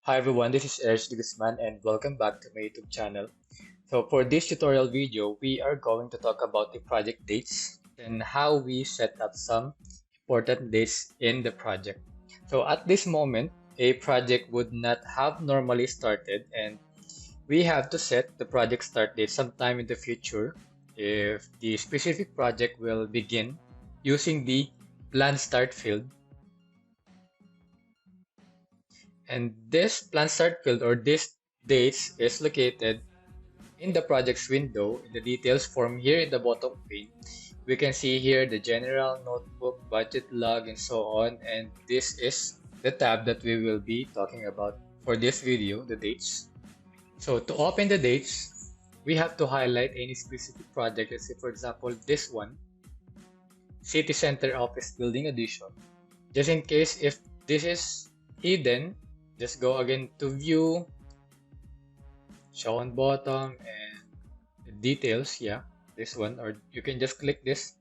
Hi everyone, this is Ersh Guzman and welcome back to my YouTube channel. So for this tutorial video, we are going to talk about the project dates and how we set up some important dates in the project. So at this moment, a project would not have normally started and we have to set the project start date sometime in the future if the specific project will begin using the plan start field. And this plan start field or this dates is located in the projects window in the details form here in the bottom pane. We can see here the general notebook, budget log, and so on. And this is the tab that we will be talking about for this video, the dates. So to open the dates, we have to highlight any specific project. Let's say for example, this one, City Center Office Building Edition. Just in case if this is hidden, just go again to view, show on bottom, and details. Yeah, this one, or you can just click this.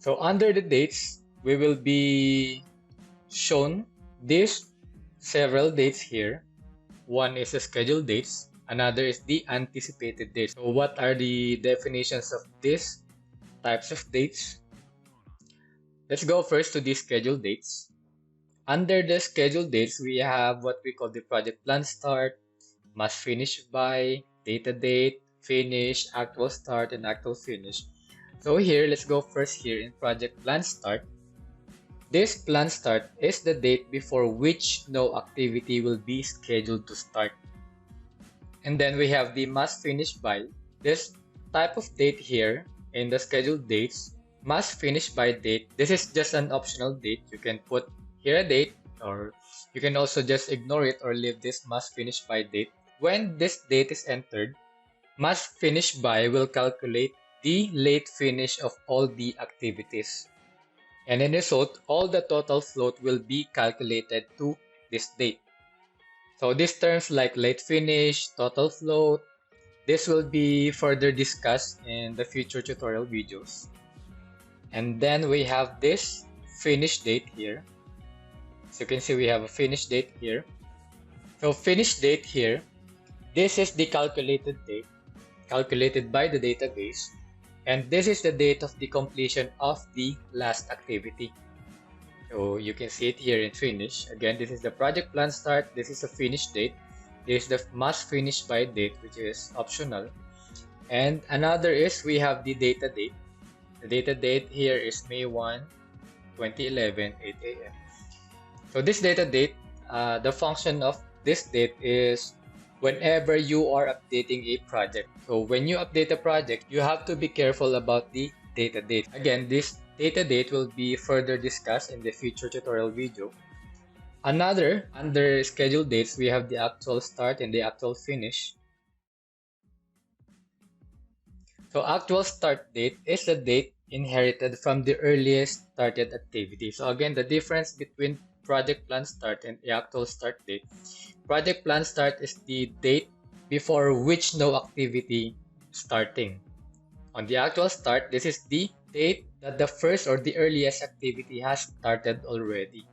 So under the dates, we will be shown these several dates here. One is the scheduled dates, another is the anticipated dates. So what are the definitions of these types of dates? Let's go first to the scheduled dates. Under the scheduled dates, we have what we call the project plan start, must finish by, data date, finish, actual start, and actual finish. So here, let's go first here in project plan start. This plan start is the date before which no activity will be scheduled to start. And then we have the must finish by. This type of date here in the scheduled dates, must finish by date. This is just an optional date. You can put here a date, or you can also just ignore it or leave this must finish by date. When this date is entered, must finish by will calculate the late finish of all the activities. And in result, all the total float will be calculated to this date. So these terms like late finish, total float, this will be further discussed in the future tutorial videos. And then we have this finish date here. So you can see we have a finish date here. So finish date here, this is the calculated date, calculated by the database. And this is the date of the completion of the last activity. So you can see it here in finish. Again, this is the project plan start. This is the finish date. This is the must finish by date, which is optional. And another is we have the data date. The data date here is May 1, 2011, 8 a.m. So this data date, the function of this date is whenever you are updating a project. So when you update a project, you have to be careful about the data date. Again, this data date will be further discussed in the future tutorial video. Another, under scheduled dates, we have the actual start and the actual finish. So actual start date is the date inherited from the earliest started activity. So again, the difference between project plan start and the actual start date. Project plan start is the date before which no activity starting. On the actual start, this is the date that the first or the earliest activity has started already.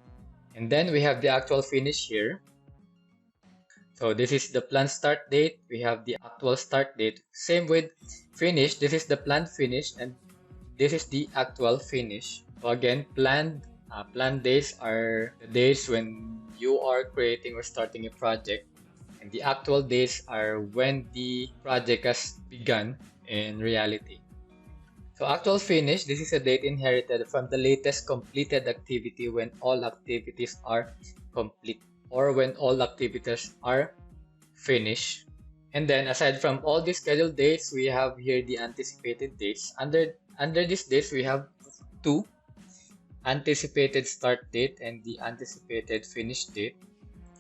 And then we have the actual finish here. So this is the planned start date. We have the actual start date. Same with finish. This is the planned finish and this is the actual finish. So again, planned days are the days when you are creating or starting a project, and the actual days are when the project has begun in reality. So actual finish, this is a date inherited from the latest completed activity when all activities are complete or when all activities are finished. And then aside from all the scheduled dates, we have here the anticipated dates. Under these dates, we have two: anticipated start date and the anticipated finish date.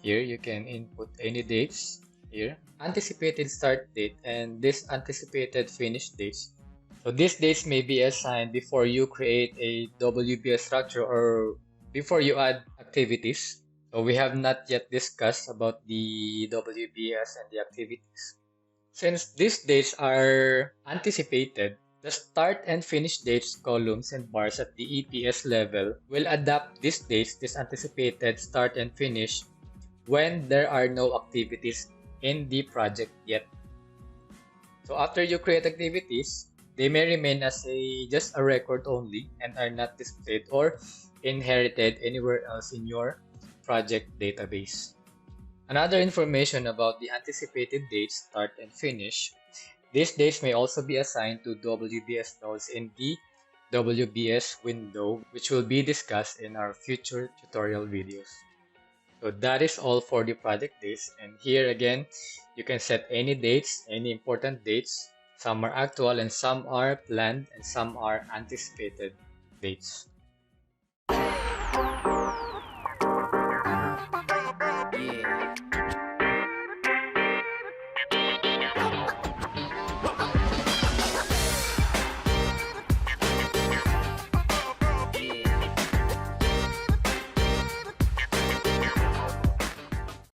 Here you can input any dates here. Anticipated start date and this anticipated finish dates. So these dates may be assigned before you create a WBS structure or before you add activities. So we have not yet discussed about the WBS and the activities. Since these dates are anticipated, the start and finish dates columns and bars at the EPS level will adapt these dates, this anticipated start and finish, when there are no activities in the project yet. So after you create activities, they may remain as just a record only and are not displayed or inherited anywhere else in your project database. Another information about the anticipated dates, start and finish. These dates may also be assigned to WBS nodes in the WBS window, which will be discussed in our future tutorial videos. So that is all for the project dates. And here again, you can set any dates, any important dates. Some are actual and some are planned and some are anticipated dates.